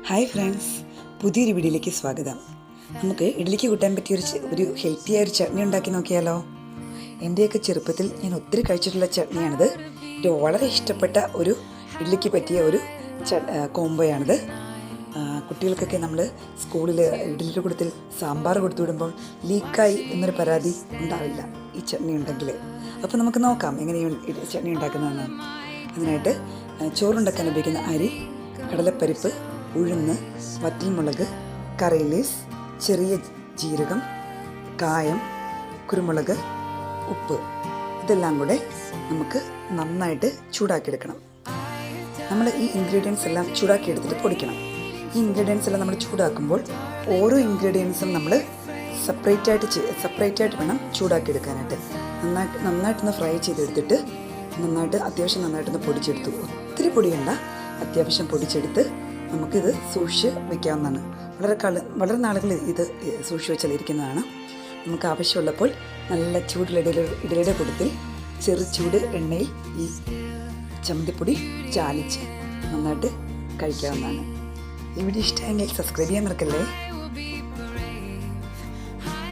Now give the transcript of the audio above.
Hi friends, പുതിയൊരു വീഡിയോയിലേക്ക് സ്വാഗതം. നമുക്ക് ഇഡ്ഡലിക്ക് കൂട്ടാൻ പറ്റിയ ഒരു ഹെൽത്തിയായ ഒരു ചട്നി ഉണ്ടാക്കി നോക്കിയാലോ. എൻ്റെയൊക്കെ ചെറുപ്പത്തിൽ ഞാൻ ഒത്തിരി കഴിച്ചിട്ടുള്ള ചട്നിയാണിത്. ഇത് വളരെ ഇഷ്ടപ്പെട്ട ഒരു ഇഡ്ഡലിക്ക് പറ്റിയ ഒരു കോംബോയാണിത്. കുട്ടികൾക്കൊക്കെ നമ്മൾ സ്കൂളിൽ ഇഡ്ഡലിയുടെ കൂട്ടത്തിൽ സാമ്പാർ കൊടുത്തു വിടുമ്പോൾ ലീക്കായി എന്നൊരു പരാതി ഉണ്ടാവില്ല ഈ ചട്നി ഉണ്ടെങ്കിൽ. അപ്പോൾ നമുക്ക് നോക്കാം എങ്ങനെയാണ് ചട്നി ഉണ്ടാക്കുന്നതെന്ന്. അതിനായിട്ട് ചോറുണ്ടാക്കാൻ ഉപയോഗിക്കുന്ന അരി, കടലപ്പരിപ്പ്, ഉഴുന്ന്, വറ്റൽമുളക്, കറി ലീവ്സ്, ചെറിയ ജീരകം, കായം, കുരുമുളക്, ഉപ്പ്, ഇതെല്ലാം കൂടെ നമുക്ക് നന്നായിട്ട് ചൂടാക്കിയെടുക്കണം. നമ്മൾ ഈ ഇൻഗ്രീഡിയൻസ് എല്ലാം ചൂടാക്കി എടുത്തിട്ട് പൊടിക്കണം. ഈ ഇൻഗ്രീഡിയൻസ് എല്ലാം നമ്മൾ ചൂടാക്കുമ്പോൾ ഓരോ ഇൻഗ്രീഡിയൻസും നമ്മൾ സെപ്പറേറ്റായിട്ട് വേണം ചൂടാക്കിയെടുക്കാനായിട്ട്. നന്നായിട്ടൊന്ന് ഫ്രൈ ചെയ്തെടുത്തിട്ട് അത്യാവശ്യം നന്നായിട്ടൊന്ന് പൊടിച്ചെടുത്തു. ഒത്തിരി പൊടിയണ്ട, അത്യാവശ്യം പൊടിച്ചെടുത്ത് നമുക്കിത് സൂക്ഷിച്ച് വയ്ക്കാവുന്നതാണ്. വളരെ നാളുകൾ ഇത് സൂക്ഷിച്ച് വെച്ചാൽ ഇരിക്കുന്നതാണ്. നമുക്ക് ആവശ്യമുള്ളപ്പോൾ നല്ല ചൂടുള്ള ഇഡലിയുടെ കൂട്ടത്തിൽ ചെറു ചൂട് എണ്ണയിൽ ഈ ചമ്മന്തിപ്പൊടി ചാലിച്ച് നന്നായിട്ട് കഴിക്കാവുന്നതാണ്. ഈ വീഡിയോ ഇഷ്ടമെങ്കിൽ സബ്സ്ക്രൈബ് ചെയ്യാൻ മറക്കല്ലേ.